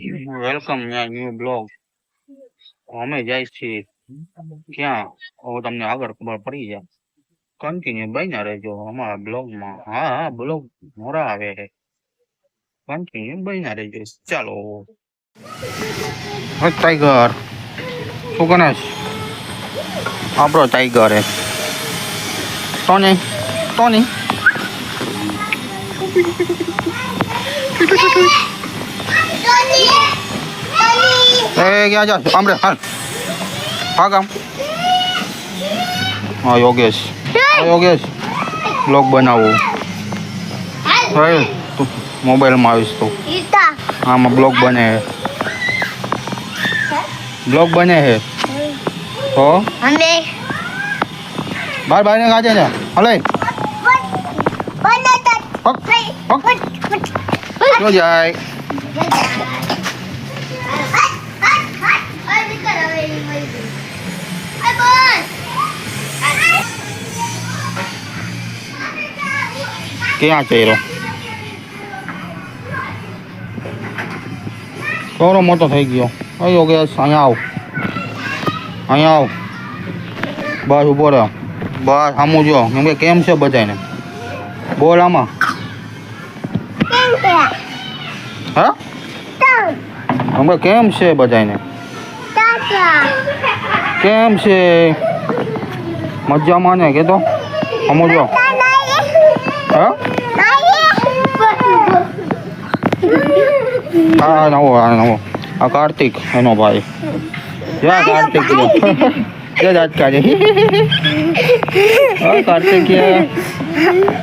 Welcome new blog. અમે જાય છીએ ક્યાં હવે તમને આગળ ખબર પડી જાય. કન્ટિન્યુ બન્યા રહેજો અમારા બ્લોગમાં. હા હા બ્લોગ મોરા આવે છે. કન્ટિન્યુ બન્યા રહેજો. ચાલો. ટાઈગર શું ગણેશ આપણો ટાઈગર હે ટોની ટોની એ ક્યાં જા આમરે હાલ ભાગ આમ. હા યોગેશ બ્લોગ બનાવવું હે તું મોબાઈલમાં આવીશ તું. આમાં બ્લોગ બને હે તો બાર ને કાજે ને હલે જો જાય. ક્યાં ચહેરો થોડો મોટો થઈ ગયો. યોગેશ અહીંયા આવ બસ ઉભો રહ્યો બસ સામું જો કેમ કે કેમ છે બધાને બોલ આમાં હા અમે કેમ છે બધાને કેમ છે મજામાં ને કે તો સામું જો હા હા નવો આ કાર્તિક એનો ભાઈ યા કાર્તિક જજ કાજે કાર્તિક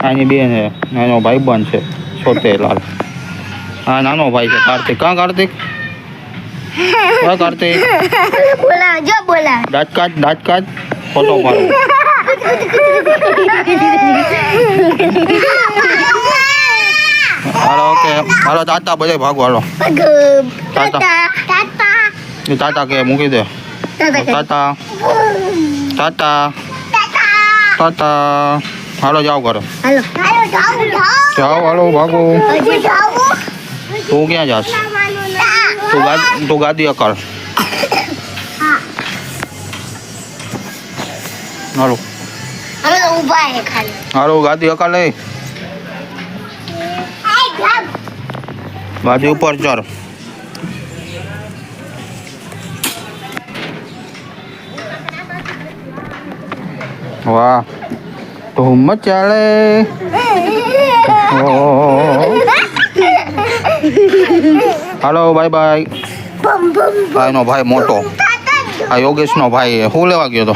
આની બેન છે એનો ભાઈ બંધ છે છોટેલાલ. હા નાનો ભાઈ છે કાર્તિક. કાં કાર્તિક કાર્તિક દાંત કાઢ ફોટો પાડો. હાલો ઓકે હાલો ટાટા બધા ભાગો હાલો ટાટા કે મૂકી દે ટાટા હાલો જાઓ કરો જાઓ હાલો ભાગો. તું ક્યાં જાસ તું ગાદી અકળ હાલો હાલો ગાદી અકળ લે ગાદી ઉપર ચર. વાહ ધૂમ ચાલે હાલો બાય બાય. હા એનો ભાઈ મોટો આ યોગેશનો ભાઈ શું લેવા ગયો તો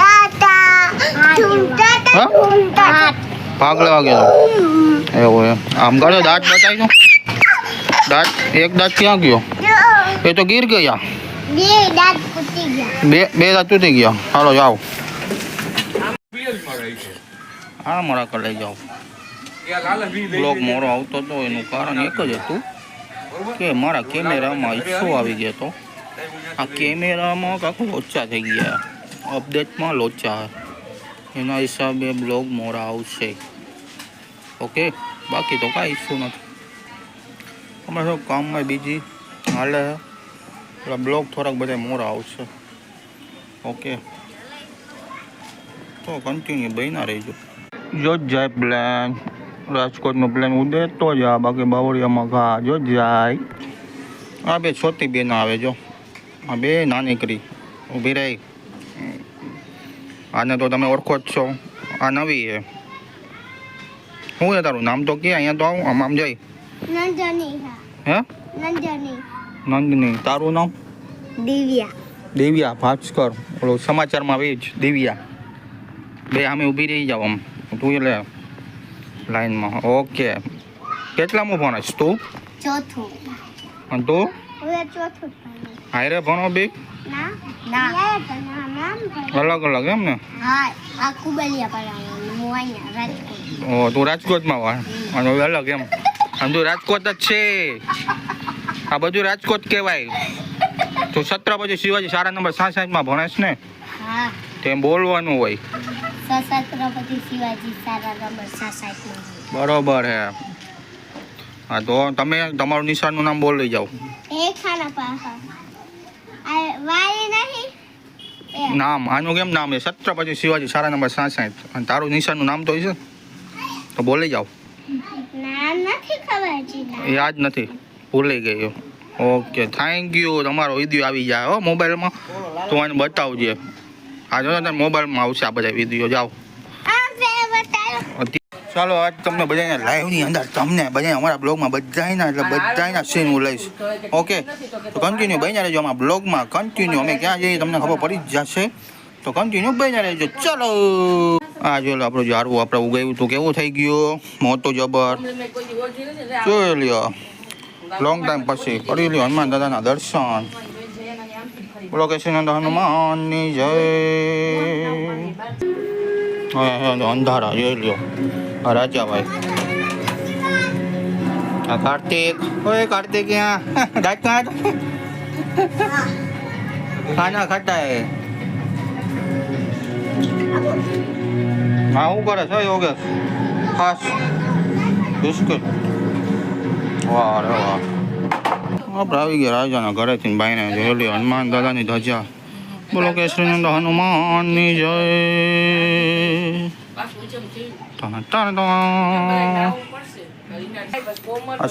ભાગ લેવા ગયો તો એવું એમ. આમ ગયો દાંત બતાવી દાંત એક દાંત ક્યાં ગયો એ તો ગીર ગયા બે દાંત તૂટી ગયા. હાલો જાઓ હા મારા કર લઈ જાઓ. બ્લોગ મોરો આવતો હતો એનું કારણ એક જ હતું કે મારા કેમેરામાં ઇસ્યુ આવી ગયો હતો. આ કેમેરામાં કાંક લોચા થઈ ગયા અપડેટમાં લોચા એના હિસાબે બ્લોગ મોરા આવશે. ઓકે બાકી તો કાંઈ ઇસ્યુ નથી. અમે શું કામમાં બીજી હાલે એટલે બ્લોગ થોડાક બધા મોરા આવશે. ઓકે તો કન્ટિન્યુ બન્યા રહેજો. જો જાય પ્લાન રાજકોટનો પ્લાન ઉડેતો જા બાકી બાવળિયામાં ઘા જો જાય. આ બે છોટી બેન આવે જો આ બે નાની કરી ઊભી રહી. આને તો તમે ઓળખો જ છો આ નવી છે. શું છે તારું નામ તો કે અહીંયા તો આવું આમ જઈ હે નંદની. તારું નામ દિવ્યા ભાસ્કર ઓલો સમાચારમાં વેચ દિવ્યા. બે અમે ઊભી રહી જાવ આમ તું એટલે લાઈનમાં. ઓકે કેટલામું ભણસ તું? ચોથું. અને તું? ચોથું. હાયરે ભણો બે અલગ અલગ એમ ને? ઓ તું રાજકોટમાં હોય અને અલગ એમ. અને તું રાજકોટ જ છે આ બધું રાજકોટ કહેવાય. તું છત્રપતિ શિવાજી સારા નંબર 67માં ભણેશ ને તેમ બોલવાનું હોય. છત્રપતિ શિવાજી સારા નંબર 67 બરોબર હે. હા તો તમે તમારું નિશાનનું નામ બોલી જાઓ. એ ખાના પાહા આ વારી નહીં એ નામ આનું કેમ નામ છે? છત્રપતિ શિવાજી શાળા નંબર 67. અને તારું નિશાનનું નામ તો છે તો બોલી જાઓ. નામ નથી ખબર જી નામ. યાદ નથી, ભૂલી ગયો. Okay, thank you. તમારો વિડીયો આવી જાય હો મોબાઈલમાં, તો આને બતાવજે. આ જો ને મોબાઈલમાં આવશે આ બધા વિડીયો. જાઓ આ બે બતાવો. ચાલો આજ તમને બધાને લાઈવની અંદર તમને બધા અમારા બ્લોગમાં બધાના એટલે બધાના સીન હું લઈશ. ઓકે, તો કન્ટિન્યુ બન્યા રહેજો અમારા બ્લોગમાં. કન્ટિન્યુ અમે ક્યાં જઈએ તમને ખબર પડી જ જશે, તો કન્ટિન્યુ બન્યા રહેજો. ચાલો આ જો આપણું ઝાડવું આપણે ઉગાવ્યું હતું, કેવું થઈ ગયું? મોટું જબર. જોઈ લ્યો, લોંગ ટાઈમ પછી કરી લ્યો હનુમાન દાદાના દર્શન. બોલો કે શ્રી હનુમાનની જય. અંધારા જોઈ લ્યો. આ રાજાભાઈ, આ કાર્તિક. ઓય કાર્તિક, ક્યાં દાંત કાઢ. ખાના ખાતા હે. હા શું કરે છે યોગેશ? ખાસ બિસ્કિટ. વાહ રે વાહ. આપણે આવી ગયા રાજાના ઘરેથી. ભાઈને જોઈ લ્યો હનુમાન દાદાની ધજા. બોલો કે શ્રી હનુમાનની જય.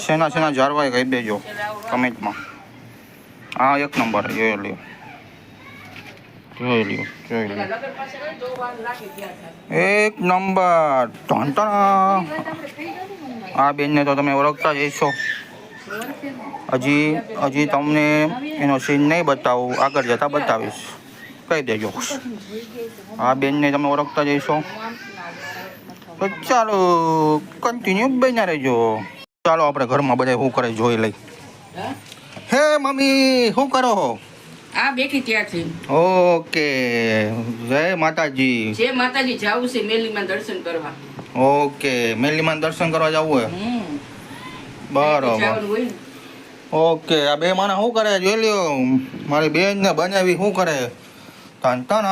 શેના શેના જારવાય કહી દેજો કમેન્ટમાં. હા એક નંબર જોઈ લ્યો, જોઈ લ્યો, જોઈ લ્યો. એક નંબર. આ બેનને તો તમે ઓળખતા જ હશો. હજી તમને એનો સીન નહીં બતાવું, આગળ જતા બતાવીશ. કહી દેજો. આ બેનને તમે ઓળખતા જ હશો. તો ચાલો કન્ટિન્યુ બન્યા રહેજો. ચાલો આપણે ઘરમાં બધા શું કરે જોઈ લઈ. હે મમ્મી શું કરો? આ બેઠી ત્યાંથી. ઓકે, જય માતાજી. જે માતાજી જાવું છે મેલીમાં દર્શન કરવા. ઓકે, મેલીમાં દર્શન કરવા જવું હોય. બરોબર. જવાનું હોય ને. ઓકે, આ બે માણસ શું કરે જોઈ લ્યો. મારી બેન ને બનાવી શું કરે. તન તન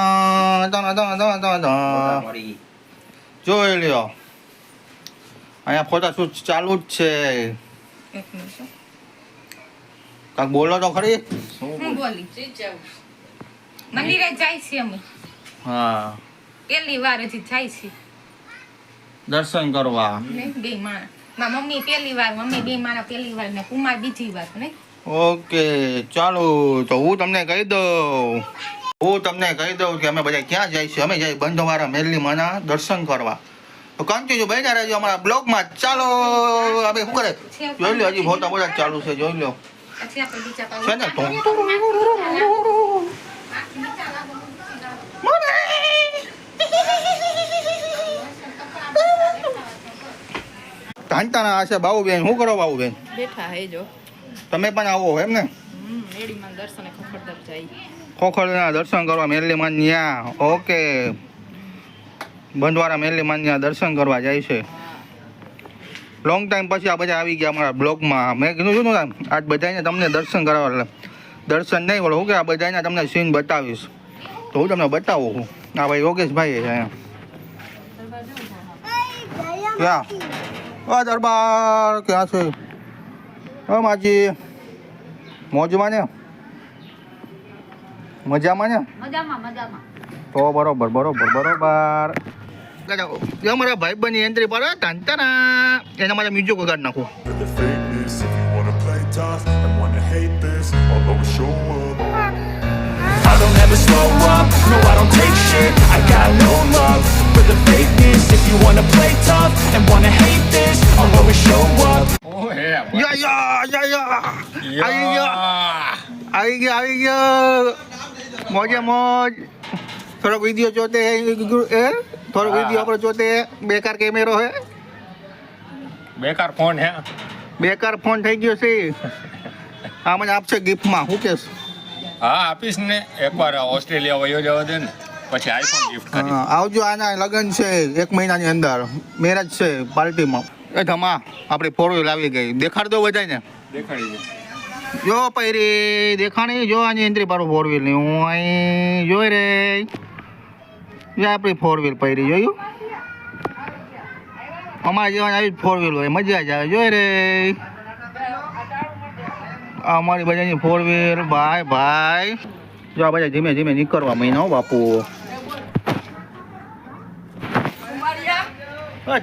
તન તન તન તન. જોઈ લ્યો, અહીંયા ફોટા શૂટ ચાલુ જ છે. કાંક બોલો તો ખરી. હું બોલી જી જાવું. મંદિરે જાય છે અમે હા, પહેલી વાર હજી જાય છે દર્શન કરવા. બે માણસ મારા મમ્મી પહેલી વાર, મમ્મી બે માણસ પહેલી વાર ને કુમાર બીજી વાર ને. ઓકે ચાલો, તો હું તમને કહી દઉં કે અમે બધા ક્યાં જાય છે. અમે જાય બંધવાળા મેરલી માના દર્શન કરવા. તો કન્ટિન્યુ બન્યા રહેજો અમારા બ્લોગમાં. ચાલો હવે શું કરે જોઈ લો. હજી ફોટા બધા ચાલુ છે જોઈ લો. પછી આપણે બીજા છે ને તો ધાંટાના છે બાબુબેન. શું કરો બાબુબેન? બેઠા હે જો તમે પણ આવો એમ ને? મેડીમાં દર્શને ખખડદર જાય. ખોખરના દર્શન કરવા મેરલી માન ત્યાં. ઓકે, બંધવાળા મેરલી માન ત્યાં દર્શન કરવા જાય છે. લોંગ ટાઈમ પછી આ બધા આવી ગયા અમારા બ્લોગમાં. મેં કીધું શું ને આજ બધાને તમને દર્શન કરાવવા, દર્શન નહીં બોલો શું કે આ બધાને તમને સીન બતાવીશ. તો હું તમને બતાવું છું. આ ભાઈ યોગેશભાઈ છે અહીંયા. ક્યાં? દરબાર ક્યાં છે? માજી મોજમાં ને? મજામાં ને? તો બરોબર. અમારા ભાઈ બની એન્ટ્રી પર તાંતાના એના માટે મ્યુઝિક વગાડ નાખું. The fakeness, if you wanna play tough and wanna hate this, I'll always show up. I don't ever slow up, no I don't take shit. I got no love for the fakeness. If you wanna play tough and wanna hate this, I'll always show up. આવી ગયા મોજે મોજ. થોડોક video જોતે થોડોક video આપણે જોતે. બેકાર કેમેરો હે, બેકાર ફોન હે. બેકાર ફોન થઈ ગયો છે. આ મને આપશે ગિફ્ટમાં. શું કેસ? હા આપીશ ને. એકવાર ઓસ્ટ્રેલિયા વયો જવા દે ને પછી આઈફોન ગિફ્ટ કરી. આવજો. આના લગ્ન છે 1 મહિનાની અંદર, મેરેજ છે પાર્ટીમાં. એ ધમા આપણી 4 વ્હીલ આવી ગઈ. દેખાડ દો બધાને. દેખાડી દે. જો પૈરી દેખાણી. જો આની એન્ટ્રી પાડો 4 વ્હીલની. હું અહીં જોઈ રે આપણી 4 વ્હીલ પૈરી જોયું. અમારા જેવાની આવી 4 વ્હીલ હોય મજા જ આવે. જોઈ રે આ અમારી બધાની 4 વ્હીલ ભાઈ જો આ બધા ધીમે ધીમે નીકળવા મહિના હો બાપુ.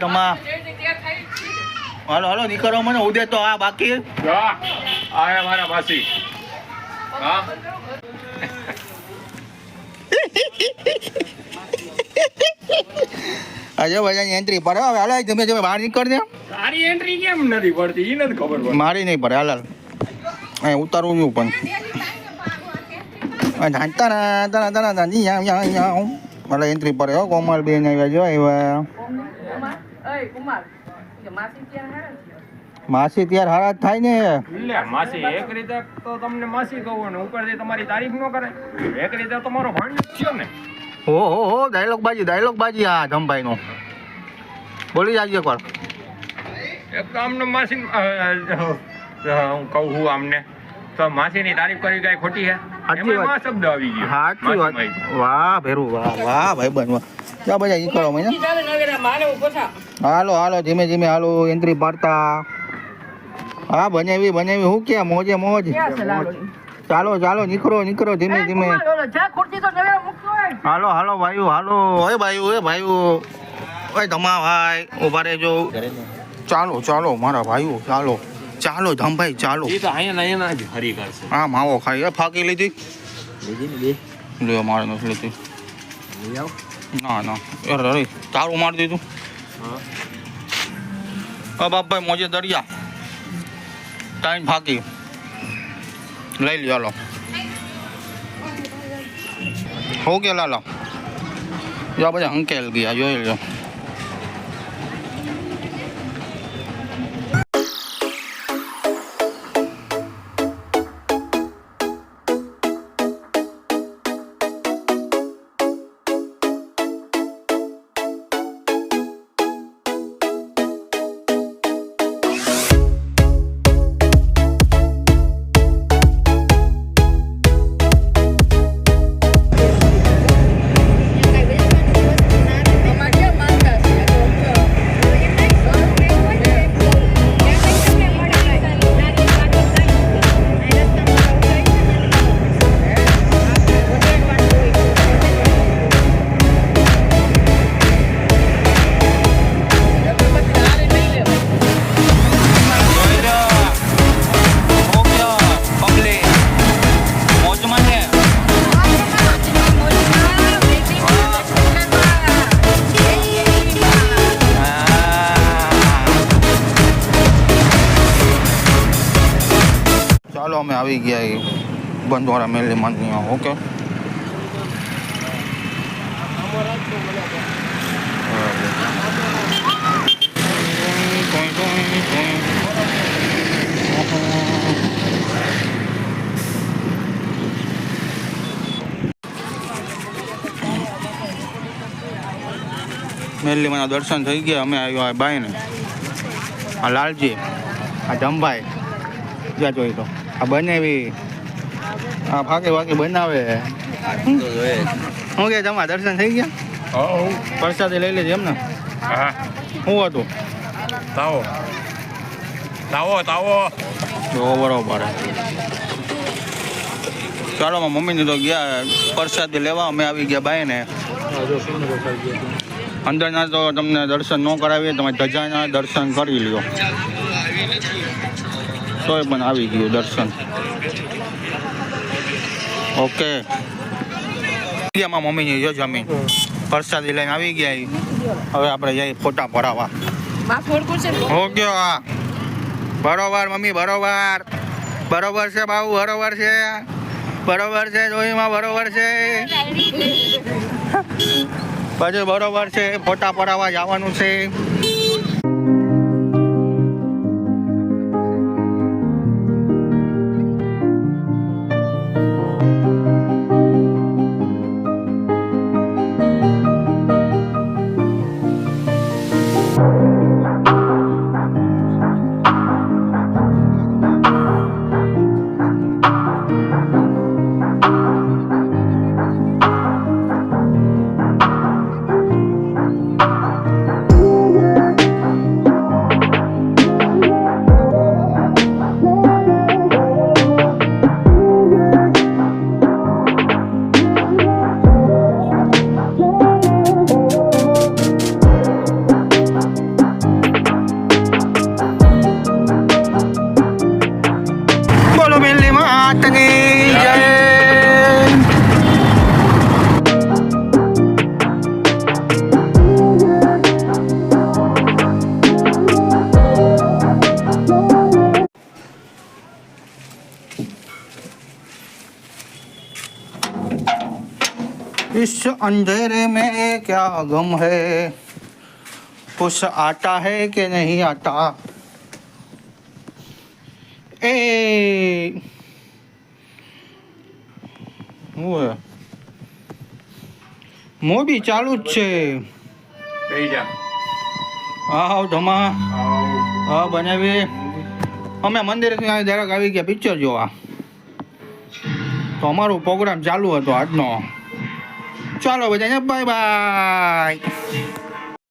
તમા હાલો નીકળવા મને ઉદે તો આ બાકી આયા મારા માસી. હા આજે બધાની એન્ટ્રી પડે હવે હાલ ધીમે ધીમે બહાર નીકળ દે. તારી એન્ટ્રી કેમ નથી પડતી એ નથી ખબર પડતી. મારી નહીં પડે હાલ અહીં ઉતારવું છું પણ એટલે એન્ટ્રી પડે હો. કોમલ બેન આવ્યા જો આવ્યા. માસી ત્યાર હારા જ થાય ને. લે માસી એક રીતે તો તમને માસી કહું ને ઉપરથી તમારી તારીફ ન કરે. એક રીતે તમારો ભાણિયો જ થયો ને. હો ડાયલોગ બાજી આ ધમભાઈ નો બોલી જાજે એકવાર. એક તો આમને માસી હું કહું છું આમને તો માસીની તારીફ કરી કઈ ખોટી છે. સાચી એમાં વાત. માં શબ્દ આવી ગયો. સાચી વાત. માસીમાં. વાહ ભેરું વાહ ભાઈ બનવા જા બધા નીકળો મને. હાલો ધીમે ધીમે હાલો એન્ટ્રી પાડતા. હા બનાવી હું ક્યાં મોજે મોજ. ચાલો નીકળો ધીમે ધીમે. હાલો ભાઈઓ હાલો. ઓય ભાઈઓ ઓય ધમા ભાઈ ઉભા રહેજો. ચાલો મારા ભાઈઓ ચાલો ધમભાઈ ચાલો. એ તો અહીંયા જ હરી કરશે. હા માવો ખાઈ ફાકી લીધી લે મારે નથી લીધી. ના યાર અરે તારું મારી દીધું. બાપભાઈ મોજે દરિયા ટાઈમ ફાકી લઈ લ્યો હાલો. હો કે લાલો જો બધા હંકેલ ગયા જોઈ લ્યો. ચાલો અમે આવી ગયા બંધવાળા મેલી માની. ઓકે મેલી માના દર્શન થઈ ગયા. અમે આવ્યો આ બાઈ ને આ લાલજી આ જમભાઈ જ્યાં જોઈ તો આ બનાવી આ ફાકી બનાવે. શું કે જમા દર્શન થઈ ગયા? પ્રસાદી લઈ લેજે એમ ને. શું હતું? તાવો બરોબર. ચાલો મારા મમ્મીને તો ગયા પ્રસાદી લેવા. અમે આવી ગયા બાઈ ને. અંદરના તો તમને દર્શન ન કરાવીએ, તમે ધજાના દર્શન કરી લ્યો. તોય પણ આવી ગયું દર્શન. ઓકે મારા મમ્મીની જો જમીન પ્રસાદી લઈને આવી ગયા. હવે આપણે જઈએ ફોટા પડાવવા. ઓકે હા બરોબર મમ્મી બરોબર છે બાબુ બરોબર છે જોઈમાં બરોબર છે પછી બરોબર છે. ફોટા પડાવવા જવાનું છે. इस अंधेरे में क्या गम है, कुछ आता है कि नहीं आता। ए મોબી ચાલુ જ છે. બેહી જા. આવ ધમા આવ. હા બનાવી. અમે મંદિરે જરાક આવી ગયા પિક્ચર જોવા, તો અમારો પ્રોગ્રામ ચાલુ હતો આજનો. ચાલો બધા બાય બાય.